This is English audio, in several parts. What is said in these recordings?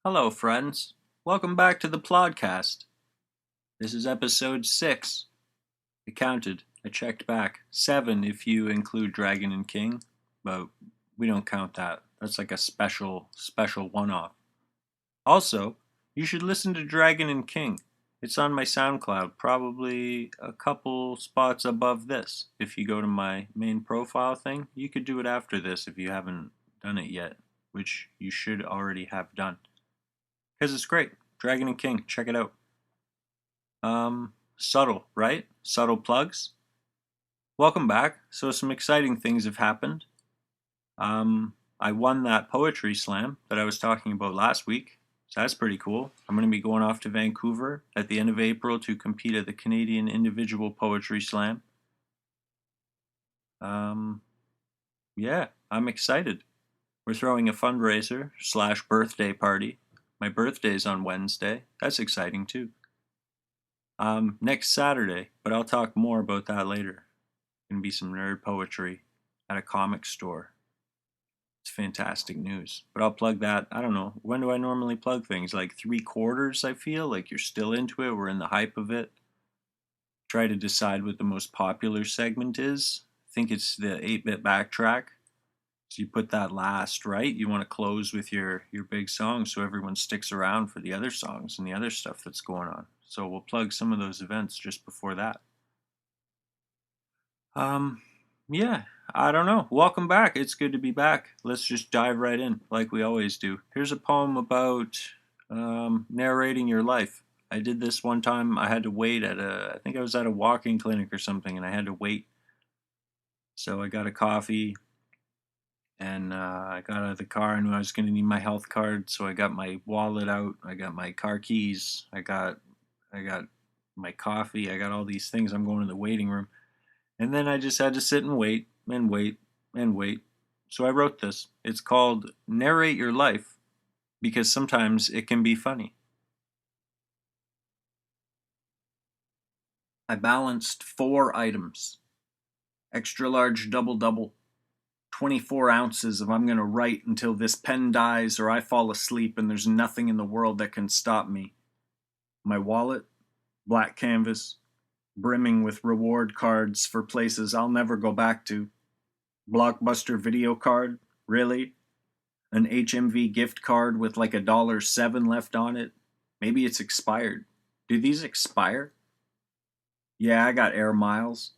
Hello, friends. Welcome back to the PlodCast. This is episode 6. I counted. I checked back. 7 if you include Dragon and King, but we don't count that. That's like a special one-off. Also, you should listen to Dragon and King. It's on my SoundCloud, probably a couple spots above this. If you go to my main profile thing, you could do it after this if you haven't done it yet, which you should already have done. Because it's great. Dragon and King, check it out. Subtle, right? Subtle plugs. Welcome back. So some exciting things have happened. I won that poetry slam that I was talking about last week. So that's pretty cool. I'm going to be going off to Vancouver at the end of April to compete at the Canadian Individual Poetry Slam. Yeah, I'm excited. We're throwing a fundraiser / birthday party. My birthday's on Wednesday. That's exciting too. Next Saturday, but I'll talk more about that later. Gonna be some nerd poetry at a comic store. It's fantastic news. But I'll plug that. I don't know. When do I normally plug things? Like 3/4, I feel? Like you're still into it. We're in the hype of it. Try to decide what the most popular segment is. I think it's the 8-bit backtrack. So you put that last, right? You want to close with your big song so everyone sticks around for the other songs and the other stuff that's going on. So we'll plug some of those events just before that. Yeah, I don't know. Welcome back. It's good to be back. Let's just dive right in like we always do. Here's a poem about narrating your life. I did this one time. I had to wait I think I was at a walking clinic or something, and I had to wait. So I got a coffee. And I got out of the car. I knew I was going to need my health card, so I got my wallet out. I got my car keys. I got my coffee. I got all these things. I'm going to the waiting room, and then I just had to sit and wait and wait and wait. So I wrote this. It's called "Narrate Your Life," because sometimes it can be funny. I balanced 4 items: extra large double. 24 ounces of I'm going to write until this pen dies or I fall asleep and there's nothing in the world that can stop me. My wallet, black canvas, brimming with reward cards for places I'll never go back to. Blockbuster video card, really? An HMV gift card with like $1.07 left on it? Maybe it's expired. Do these expire? Yeah, I got air miles.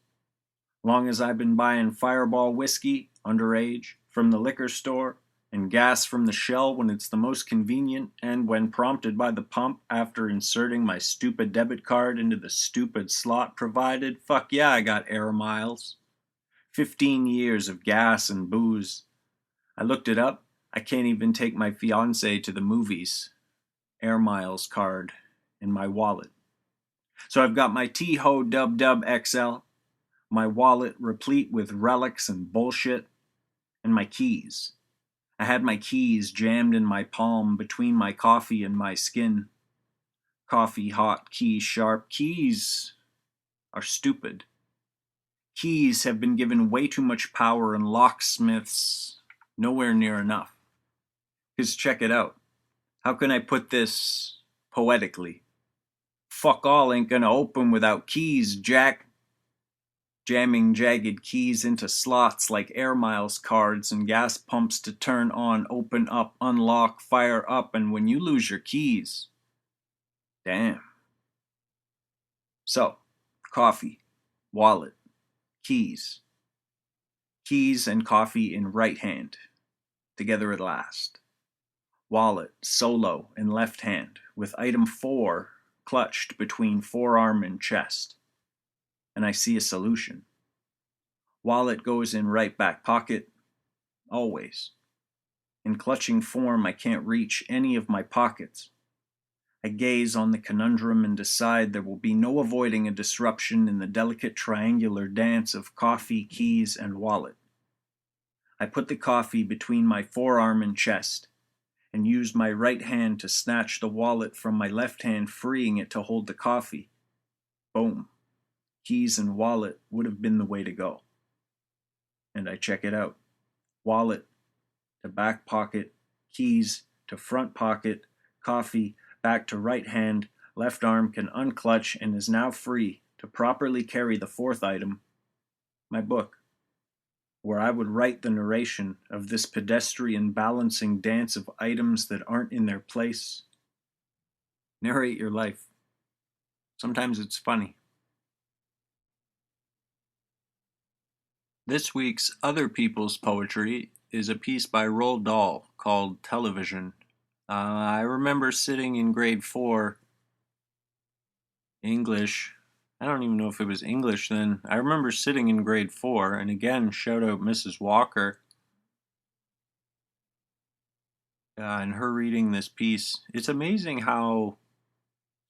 Long as I've been buying Fireball whiskey, underage, from the liquor store, and gas from the shell when it's the most convenient, and when prompted by the pump after inserting my stupid debit card into the stupid slot provided, fuck yeah, I got air miles. 15 years of gas and booze. I looked it up. I can't even take my fiancée to the movies. Air miles card in my wallet. So I've got my T-Ho Dub XL, my wallet replete with relics and bullshit, and my keys. I had my keys jammed in my palm between my coffee and my skin. Coffee hot, keys sharp. Keys are stupid. Keys have been given way too much power and locksmiths nowhere near enough. Because check it out. How can I put this poetically? Fuck all ain't gonna open without keys, Jack. Jamming jagged keys into slots like air miles cards and gas pumps to turn on, open up, unlock, fire up, and when you lose your keys, damn. So, coffee, wallet, keys. Keys and coffee in right hand, together at last. Wallet, solo, in left hand, with item 4 clutched between forearm and chest. And I see a solution. Wallet goes in right back pocket, always. In clutching form, I can't reach any of my pockets. I gaze on the conundrum and decide there will be no avoiding a disruption in the delicate triangular dance of coffee, keys, and wallet. I put the coffee between my forearm and chest, and used my right hand to snatch the wallet from my left hand, freeing it to hold the coffee. Boom. Keys and wallet would have been the way to go. And I check it out. Wallet to back pocket, keys to front pocket, Coffee, back to right hand, left arm can unclutch and is now free to properly carry the fourth item, my book, where I would write the narration of this pedestrian balancing dance of items that aren't in their place. Narrate your life. Sometimes it's funny. This week's Other People's Poetry is a piece by Roald Dahl called Television. I remember sitting in grade 4, English. I don't even know if it was English then. I remember sitting in grade 4, and again, shout out Mrs. Walker, and her reading this piece. It's amazing how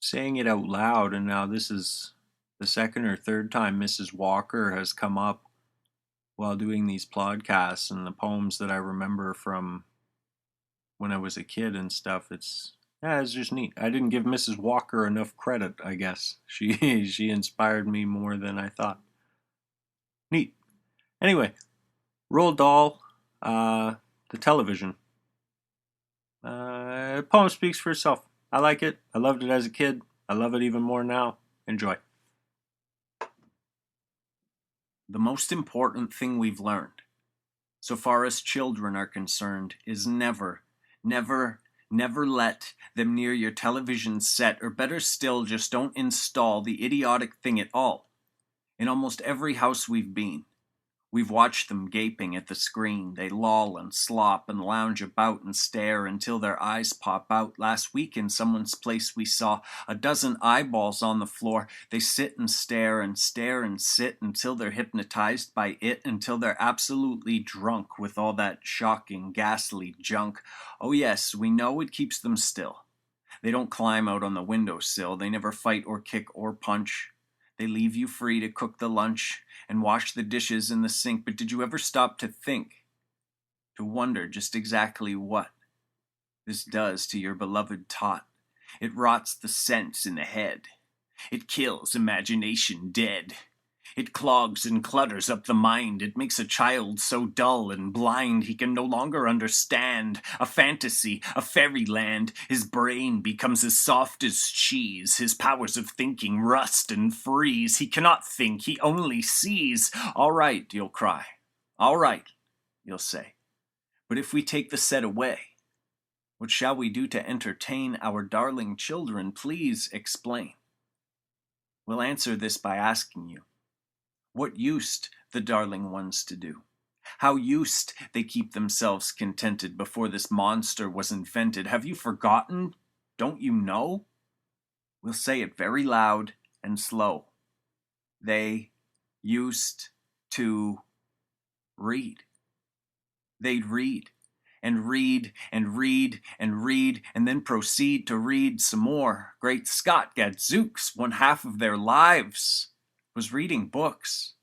saying it out loud, and now this is the second or third time Mrs. Walker has come up while doing these podcasts, and the poems that I remember from when I was a kid and stuff. It's just neat. I didn't give Mrs. Walker enough credit, I guess. She inspired me more than I thought. Neat. Anyway, Roald Dahl, the television. The poem speaks for itself. I like it. I loved it as a kid. I love it even more now. Enjoy. The most important thing we've learned, so far as children are concerned, is never let them near your television set, or better still, just don't install the idiotic thing at all. In almost every house we've been, we've watched them gaping at the screen. They loll and slop and lounge about and stare until their eyes pop out. Last week in someone's place we saw a dozen eyeballs on the floor. They sit and stare and sit until they're hypnotized by it, until they're absolutely drunk with all that shocking, ghastly junk. Oh yes, we know it keeps them still. They don't climb out on the windowsill. They never fight or kick or punch. They leave you free to cook the lunch and wash the dishes in the sink. But did you ever stop to think, to wonder just exactly what this does to your beloved tot? It rots the sense in the head. It kills imagination dead. It clogs and clutters up the mind. It makes a child so dull and blind he can no longer understand a fantasy, a fairyland. His brain becomes as soft as cheese. His powers of thinking rust and freeze. He cannot think, he only sees. All right, you'll cry. All right, you'll say. But if we take the set away, what shall we do to entertain our darling children? Please explain. We'll answer this by asking you, what used the darling ones to do? How used they keep themselves contented before this monster was invented? Have you forgotten? Don't you know? We'll say it very loud and slow. They used to read. They'd read and read and read and read, and then proceed to read some more. Great Scott, gadzooks, one half of their lives was reading books.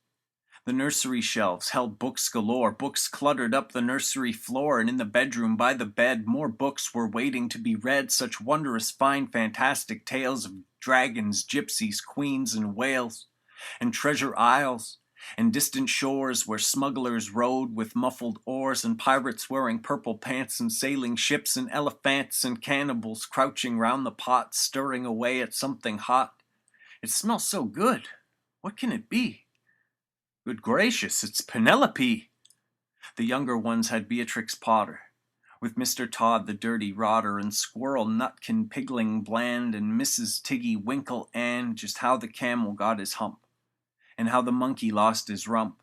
The nursery shelves held books galore. Books cluttered up the nursery floor, and in the bedroom by the bed more books were waiting to be read. Such wondrous fine fantastic tales of dragons, gypsies, queens, and whales, and treasure isles, and distant shores where smugglers rowed with muffled oars, and pirates wearing purple pants, and sailing ships, and elephants and cannibals crouching round the pot, stirring away at something hot. It smells so good. What can it be? Good gracious, it's Penelope! The younger ones had Beatrix Potter, with Mr. Todd the dirty rotter, and Squirrel Nutkin Pigling Bland, and Mrs. Tiggy Winkle Ann, just how the camel got his hump, and how the monkey lost his rump,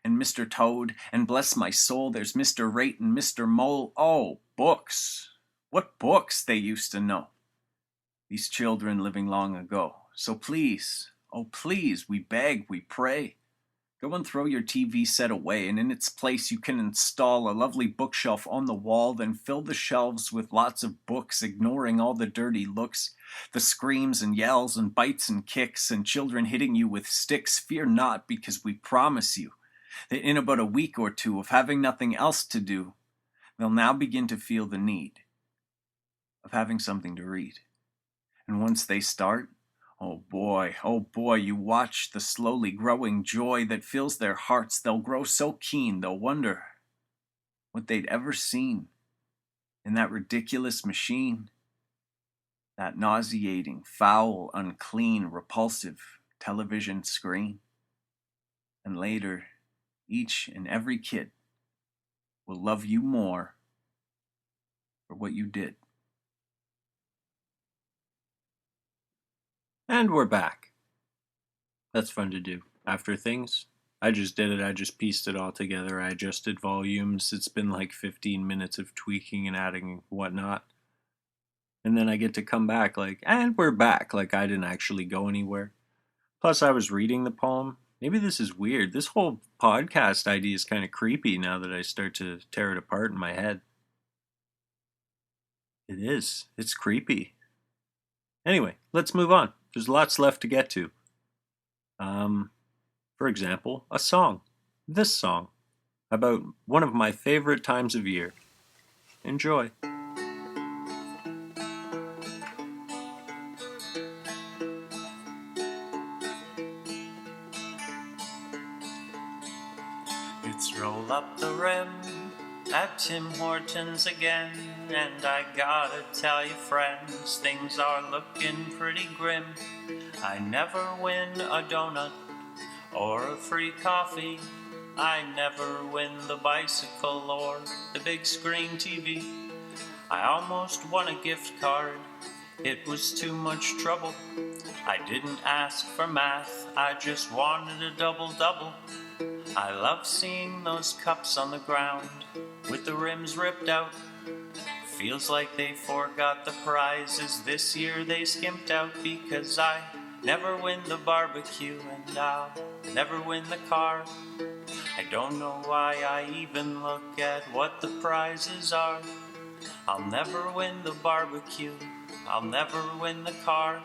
and Mr. Toad, and bless my soul, there's Mr. Rate and Mr. Mole. Oh, books! What books they used to know, these children living long ago. So please, oh please, we beg, we pray, go and throw your TV set away, and in its place you can install a lovely bookshelf on the wall, then fill the shelves with lots of books, ignoring all the dirty looks, the screams and yells and bites and kicks, and children hitting you with sticks. Fear not, because we promise you that in about a week or two of having nothing else to do, they'll now begin to feel the need of having something to read. And once they start, oh boy, you watch the slowly growing joy that fills their hearts. They'll grow so keen, they'll wonder what they'd ever seen in that ridiculous machine. that nauseating, foul, unclean, repulsive television screen. And later, each and every kid will love you more for what you did. And we're back. That's fun to do. After things, I just did it. I just pieced it all together. I adjusted volumes. It's been like 15 minutes of tweaking and adding and whatnot. And then I get to come back and we're back. Like I didn't actually go anywhere. Plus, I was reading the poem. Maybe this is weird. This whole podcast idea is kind of creepy now that I start to tear it apart in my head. It is. It's creepy. Anyway, let's move on. There's lots left to get to. For example, a song. This song. About one of my favorite times of year. Enjoy. It's roll up the rim at Tim Hortons again, and I gotta tell you friends, things are looking pretty grim. I never win a donut or a free coffee. I never win the bicycle or the big screen TV. I almost won a gift card, it was too much trouble. I didn't ask for math, I just wanted a double-double. I love seeing those cups on the ground with the rims ripped out. Feels like they forgot the prizes this year, they skimped out. Because I never win the barbecue and I'll never win the car. I don't know why I even look at what the prizes are. I'll never win the barbecue, I'll never win the car.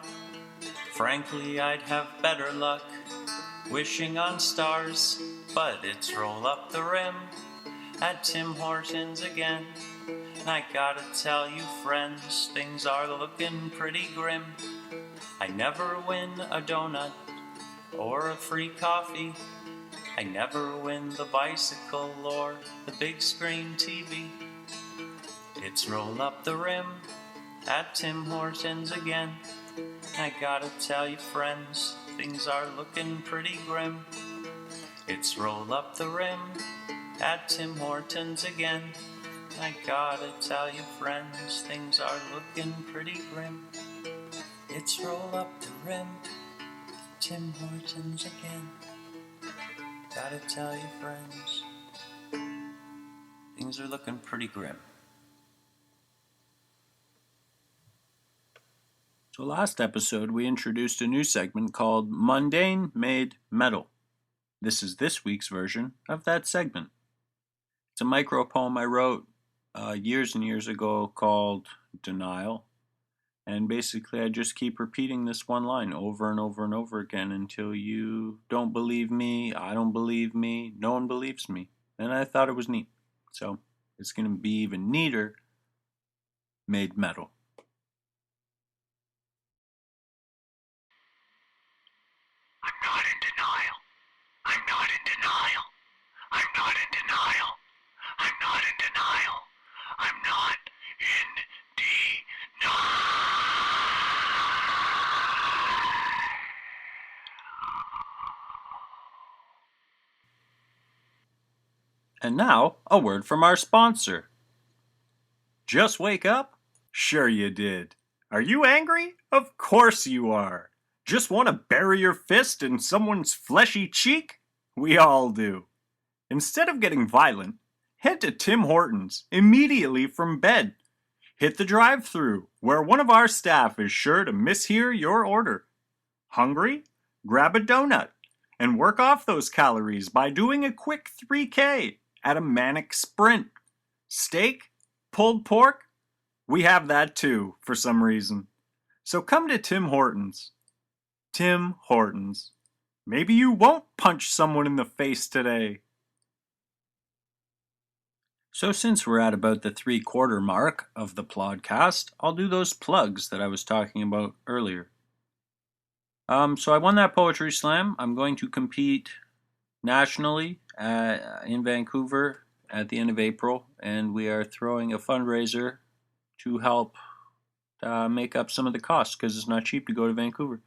Frankly, I'd have better luck wishing on stars. But it's roll up the rim at Tim Hortons again. And I gotta tell you friends, things are looking pretty grim. I never win a donut or a free coffee. I never win the bicycle or the big screen TV. It's roll up the rim at Tim Hortons again. I gotta tell you friends, things are looking pretty grim. It's roll up the rim at Tim Hortons again. I gotta tell you friends, things are looking pretty grim. It's roll up the rim, Tim Hortons again. Gotta tell you friends, things are looking pretty grim. So last episode we introduced a new segment called Mundane Made Metal. This is this week's version of that segment. It's a micro poem I wrote years and years ago called Denial. And basically I just keep repeating this one line over and over and over again until you don't believe me, I don't believe me, no one believes me. And I thought it was neat. So it's going to be even neater made metal. I'm not in denial. I'm not in denial. I'm not in denial. I'm not in denial. I'm not in denial. And now, a word from our sponsor. Just wake up? Sure you did. Are you angry? Of course you are. Just want to bury your fist in someone's fleshy cheek? We all do. Instead of getting violent, head to Tim Hortons immediately from bed. Hit the drive-thru, where one of our staff is sure to mishear your order. Hungry? Grab a donut and work off those calories by doing a quick 3K at a manic sprint. Steak? Pulled pork? We have that too, for some reason. So come to Tim Hortons. Tim Hortons. Maybe you won't punch someone in the face today. So since we're at about the 3/4 mark of the PlodCast, I'll do those plugs that I was talking about earlier. So I won that poetry slam. I'm going to compete nationally in Vancouver at the end of April, and we are throwing a fundraiser to help make up some of the costs because it's not cheap to go to Vancouver.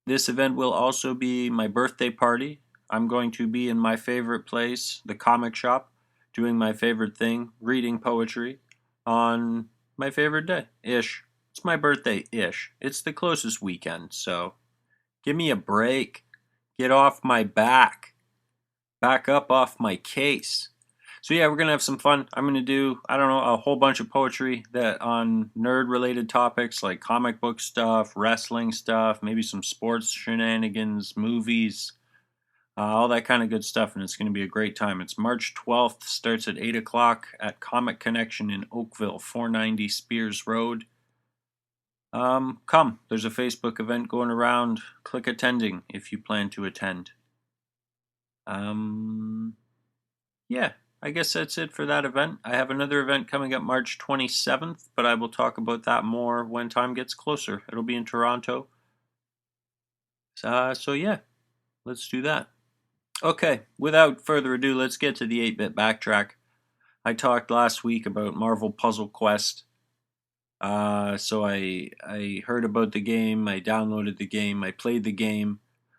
This event will also be my birthday party. I'm going to be in my favorite place, the comic shop, doing my favorite thing, reading poetry, on my favorite day-ish. It's my birthday-ish. It's the closest weekend, so give me a break. Get off my back. Back up off my case. So yeah, we're going to have some fun. I'm going to do, I don't know, a whole bunch of poetry that on nerd-related topics like comic book stuff, wrestling stuff, maybe some sports shenanigans, movies, all that kind of good stuff, and it's going to be a great time. It's March 12th, starts at 8 o'clock at Comic Connection in Oakville, 490 Spears Road. Come. There's a Facebook event going around. Click attending if you plan to attend. Yeah. I guess that's it for that event. I have another event coming up March 27th, but I will talk about that more when time gets closer. It'll be in Toronto. So yeah, let's do that. Okay, without further ado, let's get to the 8-bit backtrack. I talked last week about Marvel Puzzle Quest. So I heard about the game, I downloaded the game, I played the game.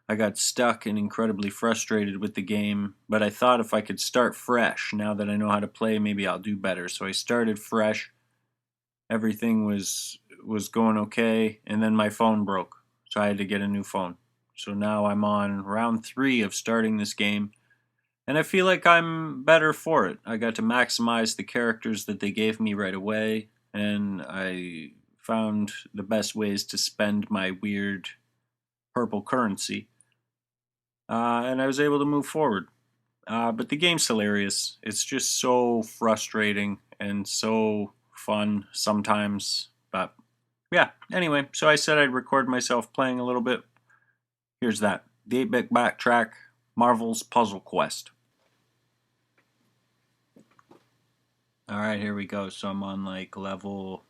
I got stuck and incredibly frustrated with the game, but I thought if I could start fresh, now that I know how to play, maybe I'll do better. So I started fresh. Everything was going okay, and then my phone broke, so I had to get a new phone. So now I'm on round 3 of starting this game, and I feel like I'm better for it. I got to maximize the characters that they gave me right away, and I found the best ways to spend my weird purple currency. And I was able to move forward. But the game's hilarious. It's just so frustrating and so fun sometimes. But yeah, anyway, so I said I'd record myself playing a little bit. Here's that. The 8-bit backtrack, Marvel's Puzzle Quest. Alright, here we go. So I'm on like level,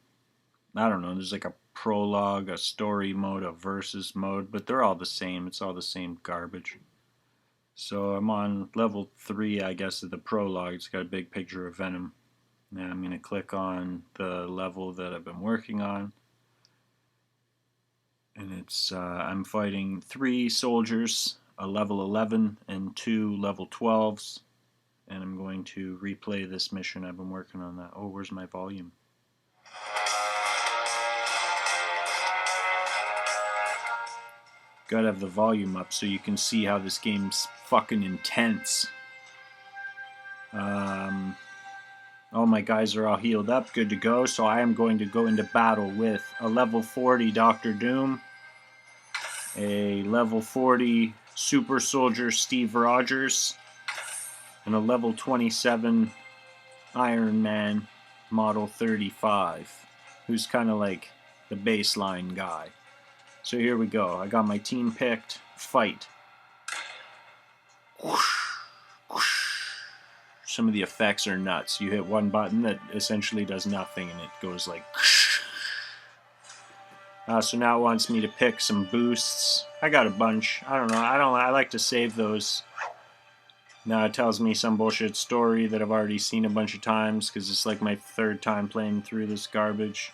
I don't know, there's like a prologue, a story mode, a versus mode, but they're all the same. It's all the same garbage. So I'm on level 3, I guess, of the prologue. It's got a big picture of Venom. Now I'm going to click on the level that I've been working on. And it's I'm fighting 3 soldiers, a level 11 and 2 level 12s. And I'm going to replay this mission. I've been working on that. Oh, where's my volume? Gotta have the volume up so you can see how this game's fucking intense. All my guys are all healed up, good to go, so I am going to go into battle with a level 40 Dr. Doom, a level 40 Super Soldier Steve Rogers, and a level 27 Iron Man Model 35, who's kind of like the baseline guy. So here we go. I got my team picked. Fight. Some of the effects are nuts. You hit one button that essentially does nothing, and it goes like... so now it wants me to pick some boosts. I got a bunch. I don't know. I like to save those. Now it tells me some bullshit story that I've already seen a bunch of times, because it's like my 3rd time playing through this garbage.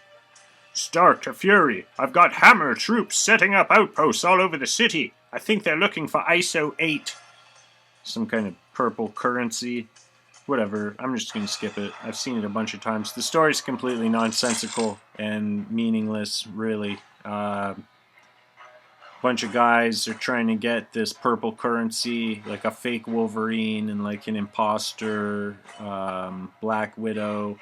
Start to fury. I've got hammer troops setting up outposts all over the city. I think they're looking for ISO 8. Some kind of purple currency. Whatever, I'm just going to skip it. I've seen it a bunch of times. The story's completely nonsensical and meaningless, really. Bunch of guys are trying to get this purple currency, like a fake Wolverine and like an imposter, Black Widow.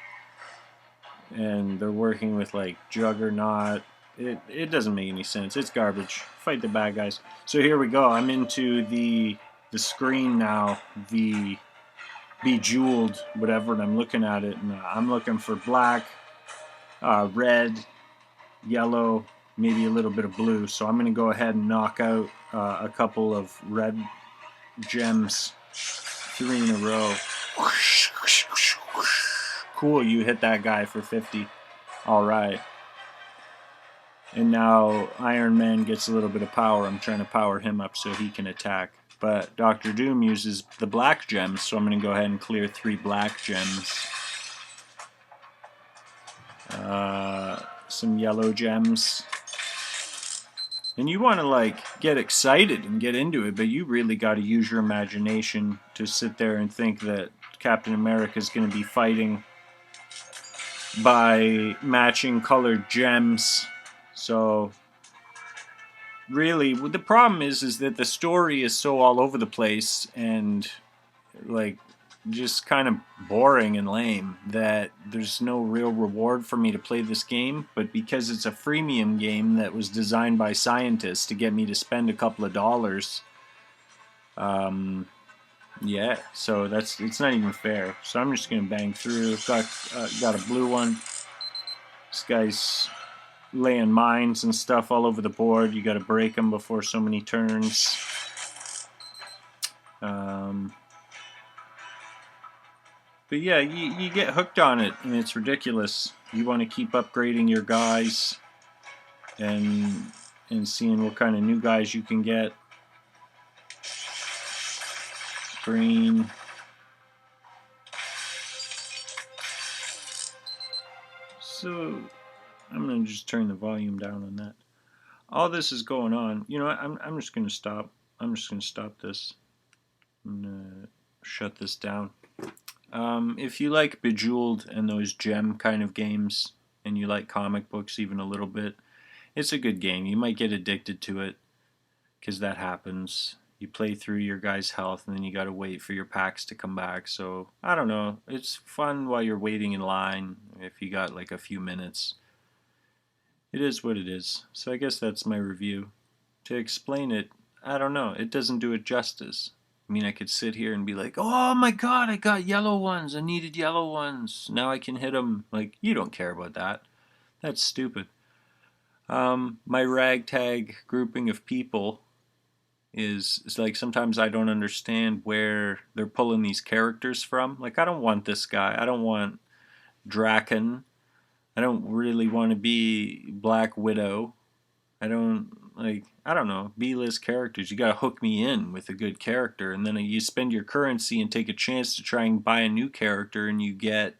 And they're working with like Juggernaut. It doesn't make any sense. It's garbage. Fight the bad guys. So here we go. I'm into the screen now, the bejeweled whatever, and I'm looking at it, and I'm looking for black, red, yellow, maybe a little bit of blue. So I'm going to go ahead and knock out a couple of red gems, 3 in a row. Cool, you hit that guy for 50. Alright. And now Iron Man gets a little bit of power. I'm trying to power him up so he can attack. But Dr. Doom uses the black gems, so I'm going to go ahead and clear 3 black gems. some yellow gems. And you want to like get excited and get into it, but you really got to use your imagination to sit there and think that Captain America is going to be fighting by matching colored gems. So really, the problem is that the story is so all over the place and like just kind of boring and lame that there's no real reward for me to play this game. But because it's a freemium game that was designed by scientists to get me to spend a couple of dollars, yeah, so it's not even fair. So I'm just gonna bang through. Got a blue one. This guy's laying mines and stuff all over the board. You got to break them before so many turns. But yeah, you get hooked on it, and it's ridiculous. You want to keep upgrading your guys and seeing what kind of new guys you can get. Green. So I'm going to just turn the volume down on that. All this is going on. You know what? I'm just going to stop. I'm just going to stop this. I'm going to shut this down. If you like Bejeweled and those gem kind of games, and you like comic books even a little bit, it's a good game. You might get addicted to it, because that happens. You play through your guy's health, and then you gotta wait for your packs to come back. So, I don't know. It's fun while you're waiting in line, if you got like a few minutes. It is what it is. So I guess that's my review. To explain it, I don't know. It doesn't do it justice. I mean, I could sit here and be like, oh my god, I got yellow ones. I needed yellow ones. Now I can hit them. Like, you don't care about that. That's stupid. My ragtag grouping of people is like sometimes I don't understand where they're pulling these characters from. Like, I don't want this guy. I don't want Draken. I don't really want to be Black Widow. I don't know, B-list characters. You gotta hook me in with a good character, and then you spend your currency and take a chance to try and buy a new character, and you get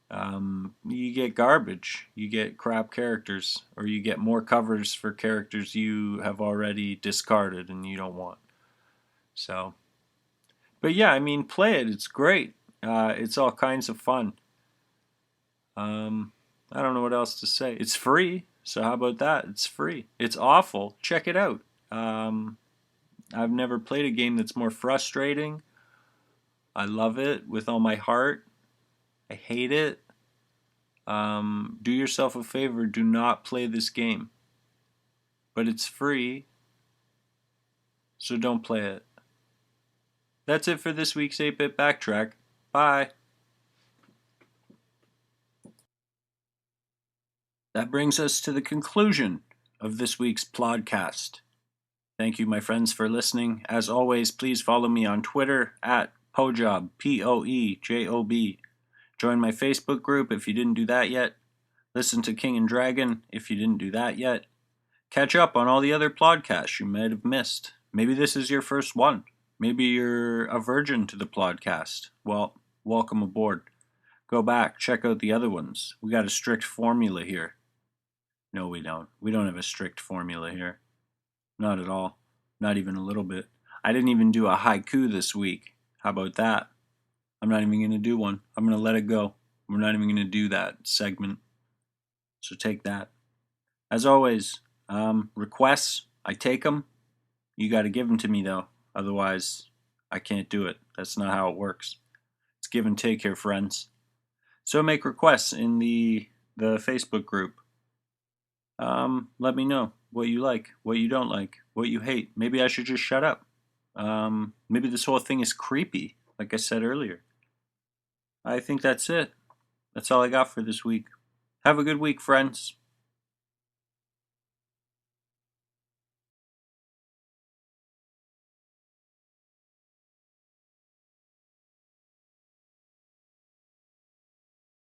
garbage. You get crap characters, or you get more covers for characters you have already discarded and you don't want. So, but yeah, I mean, play it. It's great. It's all kinds of fun. I don't know what else to say. It's free. So how about that? It's free. It's awful. Check it out. I've never played a game that's more frustrating. I love it with all my heart. I hate it. Do yourself a favor. Do not play this game. But it's free. So don't play it. That's it for this week's 8-Bit Backtrack. Bye. That brings us to the conclusion of this week's PlodCast. Thank you, my friends, for listening. As always, please follow me on Twitter at Poejob, P-O-E-J-O-B. Join my Facebook group if you didn't do that yet. Listen to King and Dragon if you didn't do that yet. Catch up on all the other podcasts you might have missed. Maybe this is your first one. Maybe you're a virgin to the PlodCast. Well, welcome aboard. Go back, check out the other ones. We got a strict formula here. No, we don't. We don't have a strict formula here. Not at all. Not even a little bit. I didn't even do a haiku this week. How about that? I'm not even going to do one. I'm going to let it go. We're not even going to do that segment. So take that. As always, requests, I take them. You got to give them to me, though. Otherwise, I can't do it. That's not how it works. It's give and take here, friends. So make requests in the Facebook group. Let me know what you like, what you don't like, what you hate. Maybe I should just shut up. Maybe this whole thing is creepy, like I said earlier. I think that's it. That's all I got for this week. Have a good week, friends.